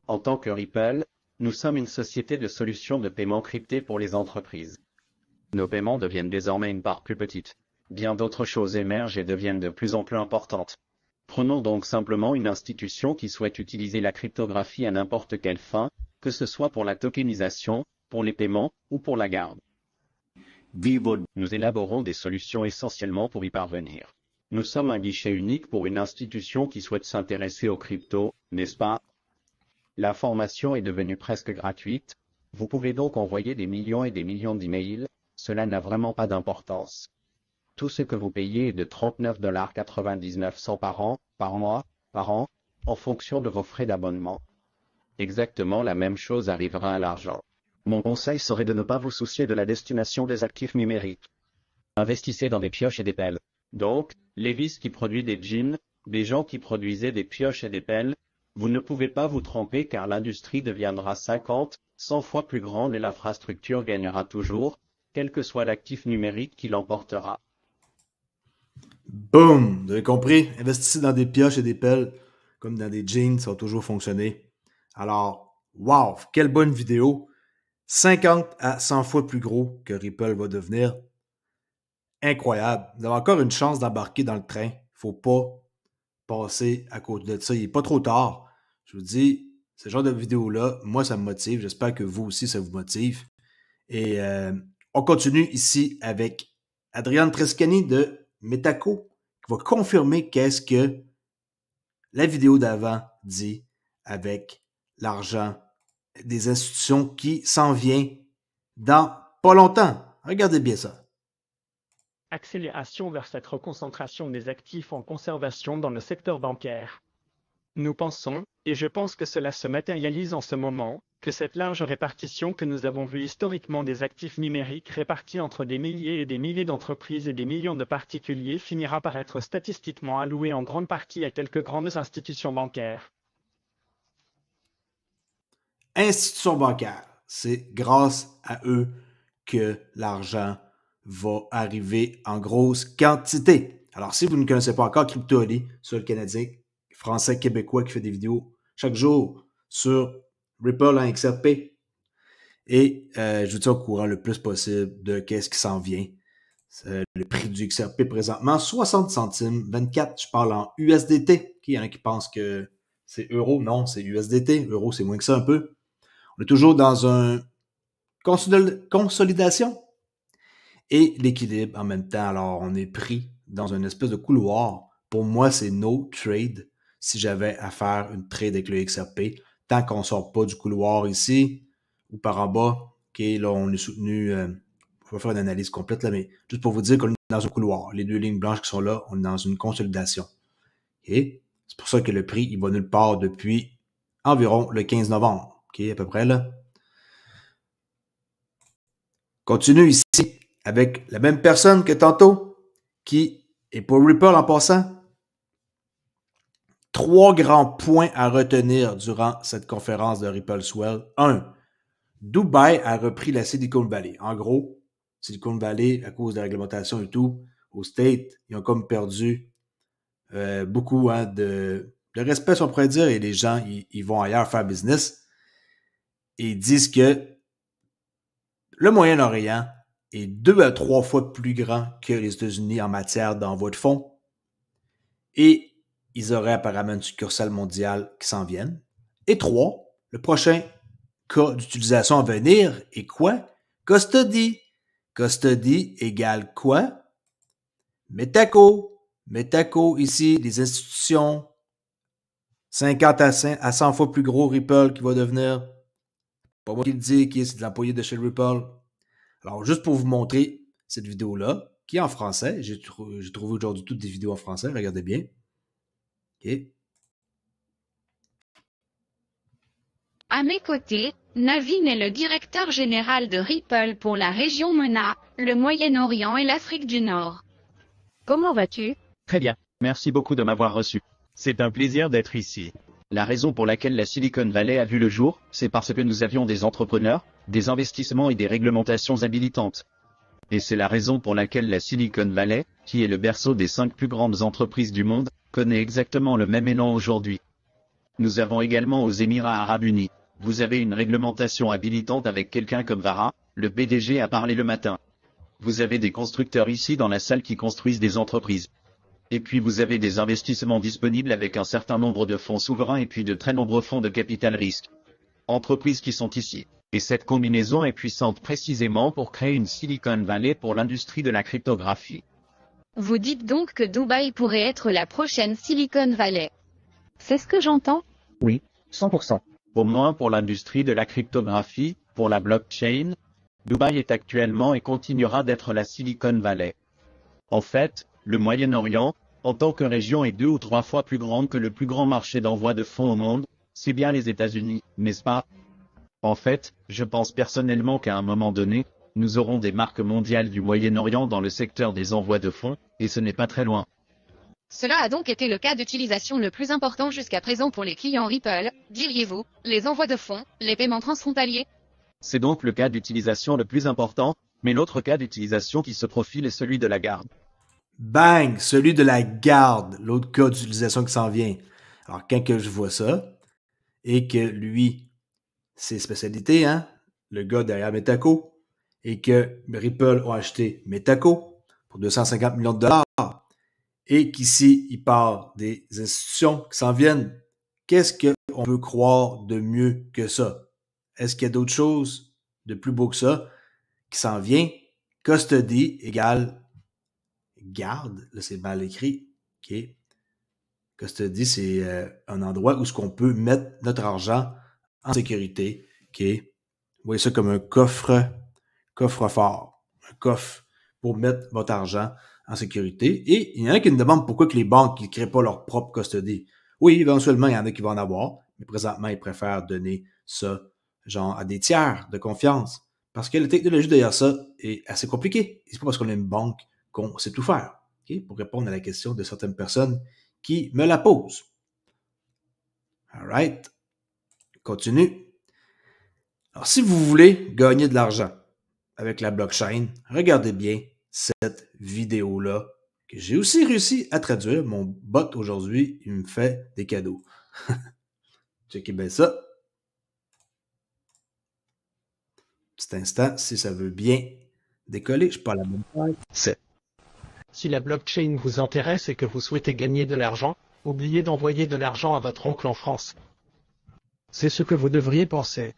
En tant que Ripple, nous sommes une société de solutions de paiement cryptées pour les entreprises. Nos paiements deviennent désormais une part plus petite. Bien d'autres choses émergent et deviennent de plus en plus importantes. Prenons donc simplement une institution qui souhaite utiliser la cryptographie à n'importe quelle fin, que ce soit pour la tokenisation, pour les paiements ou pour la garde. Nous élaborons des solutions essentiellement pour y parvenir. Nous sommes un guichet unique pour une institution qui souhaite s'intéresser aux cryptos, n'est-ce pas? La formation est devenue presque gratuite. Vous pouvez donc envoyer des millions et des millions d'emails. Cela n'a vraiment pas d'importance. Tout ce que vous payez est de 39,99 $ par mois, en fonction de vos frais d'abonnement. Exactement la même chose arrivera à l'argent. Mon conseil serait de ne pas vous soucier de la destination des actifs numériques. Investissez dans des pioches et des pelles. Donc, Levis qui produit des jeans, des gens qui produisaient des pioches et des pelles, vous ne pouvez pas vous tromper car l'industrie deviendra 50, 100 fois plus grande et l'infrastructure gagnera toujours, quel que soit l'actif numérique qui l'emportera. Boum! Vous avez compris? Investissez dans des pioches et des pelles, comme dans des jeans, ça va toujours fonctionner. Alors, wow! Quelle bonne vidéo! 50 à 100 fois plus gros que Ripple va devenir. Incroyable. Vous avez encore une chance d'embarquer dans le train. Faut pas passer à côté de ça. Il n'est pas trop tard. Je vous dis, ce genre de vidéo-là, moi, ça me motive. J'espère que vous aussi, ça vous motive. Et on continue ici avec Adrian Trescani de Metaco qui va confirmer qu'est-ce que la vidéo d'avant dit avec l'argent des institutions qui s'en vient dans pas longtemps. Regardez bien ça. Accélération vers cette reconcentration des actifs en conservation dans le secteur bancaire. Nous pensons, et je pense que cela se matérialise en ce moment, que cette large répartition que nous avons vue historiquement des actifs numériques répartis entre des milliers et des milliers d'entreprises et des millions de particuliers finira par être statistiquement allouée en grande partie à quelques grandes institutions bancaires. Institutions bancaires, c'est grâce à eux que l'argent va arriver en grosse quantité. Alors, si vous ne connaissez pas encore CryptoAli, seul Canadien, Français, Québécois qui fait des vidéos chaque jour sur Ripple en XRP, et je vous tiens au courant le plus possible de qu'est-ce qui s'en vient. Le prix du XRP présentement, 60 centimes, 24, je parle en USDT. Il y en a qui pensent que c'est euro, non, c'est USDT. Euro, c'est moins que ça un peu. On est toujours dans une consolidation et l'équilibre en même temps. Alors, on est pris dans une espèce de couloir. Pour moi, c'est no trade si j'avais à faire une trade avec le XRP. Tant qu'on ne sort pas du couloir ici ou par en bas, OK, là, on est soutenu. On va faire une analyse complète, là, mais juste pour vous dire qu'on est dans un couloir. Les deux lignes blanches qui sont là, on est dans une consolidation. OK? C'est pour ça que le prix, il va nulle part depuis environ le 15 novembre. OK, à peu près, là. Continue ici avec la même personne que tantôt, qui est pour Ripple en passant. 3 grands points à retenir durant cette conférence de Ripple Swell. 1. Dubaï a repris la Silicon Valley. En gros, Silicon Valley, à cause de la réglementation et tout, au State, ils ont comme perdu beaucoup de respect, si on pourrait dire, et les gens, ils vont ailleurs faire business. Et ils disent que le Moyen-Orient est 2 à 3 fois plus grand que les États-Unis en matière d'envoi de fonds. Et ils auraient apparemment une succursale mondiale qui s'en vienne. Et 3, le prochain cas d'utilisation à venir est quoi? Custody. Custody égale quoi? Metaco. Metaco, ici, les institutions. 50 à 100 fois plus gros Ripple qui va devenir. Pas moi qui le dis, c'est de l'employé de chez Ripple. Alors, juste pour vous montrer cette vidéo-là, qui est en français. J'ai trouvé aujourd'hui toutes des vidéos en français. Regardez bien. OK. À mes côtés, Navin est le directeur général de Ripple pour la région MENA, le Moyen-Orient et l'Afrique du Nord. Comment vas-tu? Très bien, merci beaucoup de m'avoir reçu. C'est un plaisir d'être ici. La raison pour laquelle la Silicon Valley a vu le jour, c'est parce que nous avions des entrepreneurs, des investissements et des réglementations habilitantes. Et c'est la raison pour laquelle la Silicon Valley, qui est le berceau des 5 plus grandes entreprises du monde, connaît exactement le même élan aujourd'hui. Nous avons également aux Émirats Arabes Unis. Vous avez une réglementation habilitante avec quelqu'un comme Vara, le PDG a parlé le matin. Vous avez des constructeurs ici dans la salle qui construisent des entreprises. Et puis vous avez des investissements disponibles avec un certain nombre de fonds souverains et puis de très nombreux fonds de capital risque. Entreprises qui sont ici. Et cette combinaison est puissante précisément pour créer une Silicon Valley pour l'industrie de la cryptographie. Vous dites donc que Dubaï pourrait être la prochaine Silicon Valley. C'est ce que j'entends? Oui, 100%. Au moins pour l'industrie de la cryptographie, pour la blockchain, Dubaï est actuellement et continuera d'être la Silicon Valley. En fait, le Moyen-Orient, en tant que région, est 2 ou 3 fois plus grande que le plus grand marché d'envoi de fonds au monde, c'est bien les États-Unis, n'est-ce pas? En fait, je pense personnellement qu'à un moment donné, nous aurons des marques mondiales du Moyen-Orient dans le secteur des envois de fonds, et ce n'est pas très loin. Cela a donc été le cas d'utilisation le plus important jusqu'à présent pour les clients Ripple, diriez-vous, les envois de fonds, les paiements transfrontaliers? C'est donc le cas d'utilisation le plus important, mais l'autre cas d'utilisation qui se profile est celui de la garde. Bang! Celui de la garde, l'autre cas d'utilisation qui s'en vient. Alors, quand que je vois ça, et que lui, ses spécialités, hein, le gars derrière Metaco, et que Ripple ont acheté Metaco pour 250 millions de dollars, et qu'ici, il parle des institutions qui s'en viennent, qu'est-ce qu'on peut croire de mieux que ça? Est-ce qu'il y a d'autres choses de plus beau que ça qui s'en vient? Custody égale garde, là c'est mal écrit, ok. Custody, c'est un endroit où ce qu'on peut mettre notre argent en sécurité, ok. Vous voyez ça comme un coffre-fort, un coffre pour mettre votre argent en sécurité. Et il y en a qui me demandent pourquoi que les banques ne créent pas leur propre custody. Oui, éventuellement, il y en a qui vont en avoir, mais présentement, ils préfèrent donner ça genre à des tiers de confiance. Parce que la technologie derrière ça est assez compliquée. C'est pas parce qu'on a une banque qu'on sait tout faire. Okay? Pour répondre à la question de certaines personnes qui me la posent. All right. Continue. Alors, si vous voulez gagner de l'argent avec la blockchain, regardez bien cette vidéo-là que j'ai aussi réussi à traduire. Mon bot aujourd'hui, il me fait des cadeaux. Checkez bien ça. Petit instant, si ça veut bien décoller, je parle à la bonne taille. C'est. Si la blockchain vous intéresse et que vous souhaitez gagner de l'argent, oubliez d'envoyer de l'argent à votre oncle en France. C'est ce que vous devriez penser.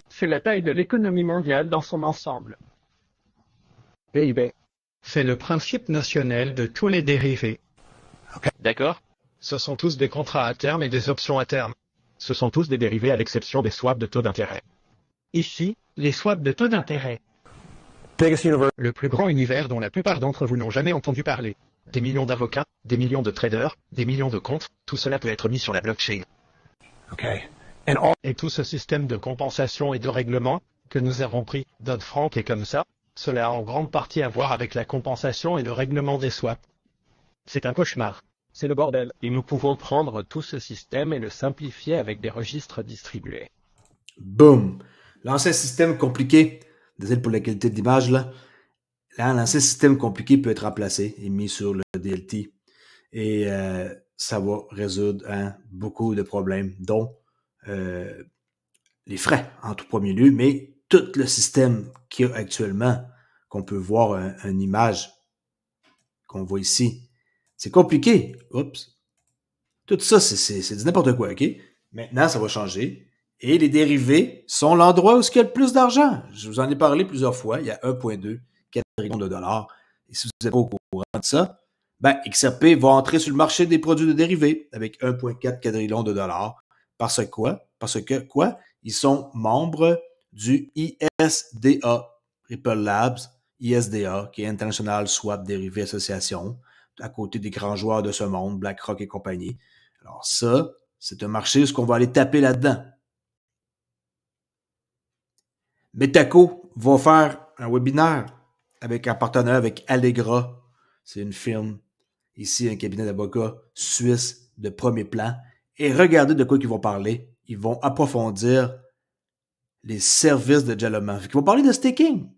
C'est la taille de l'économie mondiale dans son ensemble. PIB. C'est le principe notionnel de tous les dérivés. D'accord? Ce sont tous des contrats à terme et des options à terme. Ce sont tous des dérivés à l'exception des swaps de taux d'intérêt. Ici, les swaps de taux d'intérêt. Le plus grand univers dont la plupart d'entre vous n'ont jamais entendu parler. Des millions d'avocats, des millions de traders, des millions de comptes, tout cela peut être mis sur la blockchain. Et tout ce système de compensation et de règlement, que nous avons pris, Dodd-Frank et comme ça, cela a en grande partie à voir avec la compensation et le règlement des swaps. C'est un cauchemar. C'est le bordel. Et nous pouvons prendre tout ce système et le simplifier avec des registres distribués. Boom! L'ancien système compliqué, désolé pour la qualité de l'image, là, l'ancien système compliqué peut être remplacé et mis sur le DLT. Et ça va résoudre beaucoup de problèmes, dont les frais en tout premier lieu, mais tout le système qu'il y a actuellement, qu'on peut voir une image qu'on voit ici. C'est compliqué. Oups. Tout ça, c'est du n'importe quoi, OK? Maintenant, ça va changer. Et les dérivés sont l'endroit où il y a le plus d'argent. Je vous en ai parlé plusieurs fois. Il y a 1,2 quadrillion de dollars. Et si vous n'êtes pas au courant de ça, ben, XRP va entrer sur le marché des produits de dérivés avec 1,4 quadrillion de dollars. Parce que quoi? Ils sont membres du ISDA, Ripple Labs, ISDA, qui est International Swap Derivative Association, à côté des grands joueurs de ce monde, BlackRock et compagnie. Alors ça, c'est un marché où on va aller taper là-dedans. Metaco va faire un webinaire avec un partenaire avec Allegra. C'est une firme, ici un cabinet d'avocats suisse de premier plan. Et regardez de quoi ils vont parler. Ils vont approfondir les services de Jalomon. Ils vont parler de staking.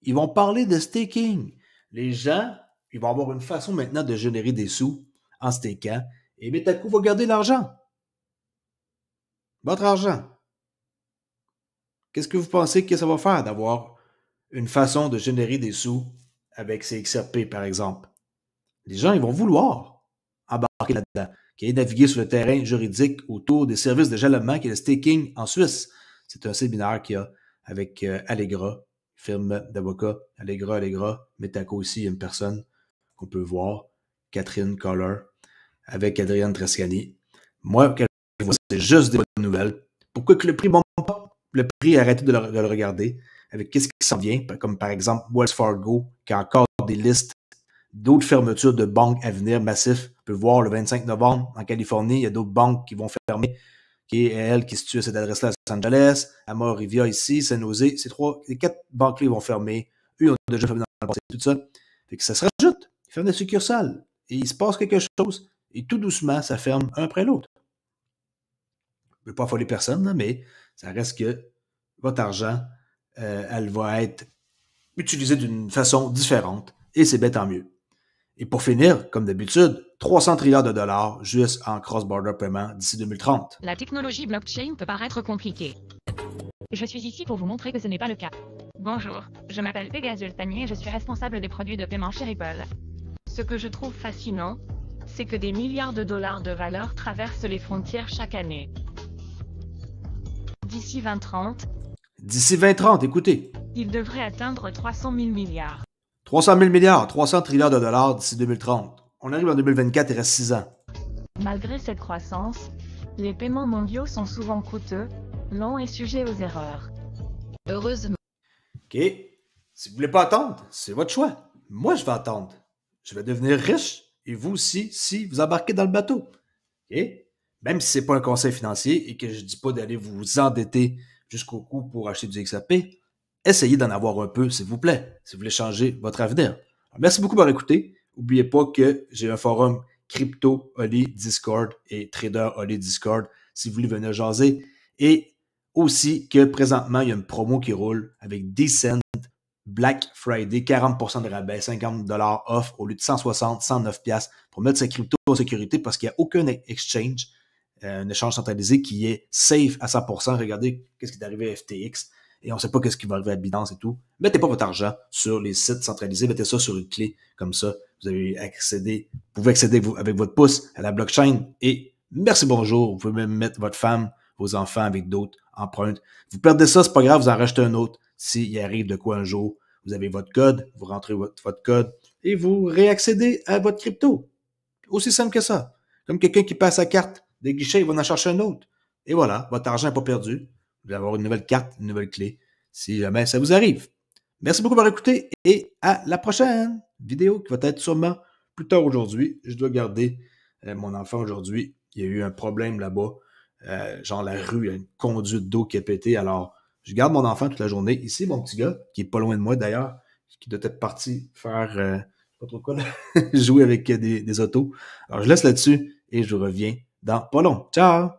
Ils vont parler de staking. Les gens, ils vont avoir une façon maintenant de générer des sous en stakant. Et Metaco va garder l'argent. votre argent. Qu'est-ce que vous pensez que ça va faire d'avoir une façon de générer des sous avec ces XRP, par exemple? Les gens, ils vont vouloir embarquer là-dedans, qui est naviguer sur le terrain juridique autour des services de jalonnement qui est le staking en Suisse. C'est un séminaire qu'il y a avec Allegra, firme d'avocats, Allegra, Metaco aussi, il y a une personne qu'on peut voir, Catherine Coller, avec Adrienne Trescani. Moi, c'est juste des bonnes nouvelles. Pourquoi que le prix ne monte pas? Le prix, arrêtez de le regarder avec qu'est-ce qui s'en vient, comme par exemple Wells Fargo, qui a encore des listes d'autres fermetures de banques à venir massifs. On peut voir le 25 novembre en Californie, il y a d'autres banques qui vont fermer, qui est elle qui est située à cette adresse-là à Los Angeles, à Rivia ici, San Jose. Les 4 banques-là vont fermer. Eux, ils ont déjà fermé dans le passé, tout ça. Fait que ça se rajoute. Ils ferment des succursales. Et il se passe quelque chose. Et tout doucement, ça ferme un après l'autre. Je ne veux pas affoler personne, là, mais ça reste que votre argent, elle va être utilisée d'une façon différente. Et c'est bien tant mieux. Et pour finir, comme d'habitude, 300 trilliards de dollars juste en cross-border paiement d'ici 2030. La technologie blockchain peut paraître compliquée. Je suis ici pour vous montrer que ce n'est pas le cas. Bonjour, je m'appelle Pegasus Tanier et je suis responsable des produits de paiement chez Ripple. Ce que je trouve fascinant, c'est que des milliards de dollars de valeur traversent les frontières chaque année. D'ici 2030, D'ici 2030, écoutez, il devrait atteindre 300 000 milliards. 300 000 milliards, 300 trilliards de dollars d'ici 2030. On arrive en 2024, il reste 6 ans. Malgré cette croissance, les paiements mondiaux sont souvent coûteux, longs et sujets aux erreurs. Heureusement. OK? Si vous voulez pas attendre, c'est votre choix. Moi, je vais attendre. Je vais devenir riche, et vous aussi, si vous embarquez dans le bateau. OK? Même si c'est pas un conseil financier et que je dis pas d'aller vous endetter jusqu'au cou pour acheter du XRP, essayez d'en avoir un peu, s'il vous plaît, si vous voulez changer votre avenir. Alors, merci beaucoup d'avoir écouté. N'oubliez pas que j'ai un forum Crypto Oli Discord et Trader Oli Discord si vous voulez venir jaser. Et aussi que présentement, il y a une promo qui roule avec Decent Black Friday, 40% de rabais, 50$ off au lieu de 160, 109$ pour mettre sa crypto en sécurité parce qu'il n'y a aucun exchange, un échange centralisé qui est safe à 100%. Regardez ce qui est arrivé à FTX et on ne sait pas ce qui va arriver à Binance et tout. Mettez pas votre argent sur les sites centralisés, mettez ça sur une clé comme ça. Vous pouvez accéder avec votre pouce à la blockchain et merci bonjour. Vous pouvez même mettre votre femme, vos enfants avec d'autres empreintes. Vous perdez ça, c'est pas grave, vous en rachetez un autre. S'il arrive de quoi un jour, vous avez votre code, vous rentrez votre code et vous réaccédez à votre crypto. Aussi simple que ça. Comme quelqu'un qui passe sa carte des guichets, il va en chercher un autre. Et voilà, votre argent n'est pas perdu. Vous allez avoir une nouvelle carte, une nouvelle clé, si jamais ça vous arrive. Merci beaucoup d'avoir écouté et à la prochaine vidéo qui va être sûrement plus tard aujourd'hui. Je dois garder mon enfant aujourd'hui. Il y a eu un problème là-bas. Genre la rue, il y a une conduite d'eau qui a pété. Alors, je garde mon enfant toute la journée. Ici, mon petit gars, qui est pas loin de moi d'ailleurs, qui doit être parti faire, pas trop quoi, là, jouer avec des autos. Alors, je laisse là-dessus et je reviens dans pas long. Ciao!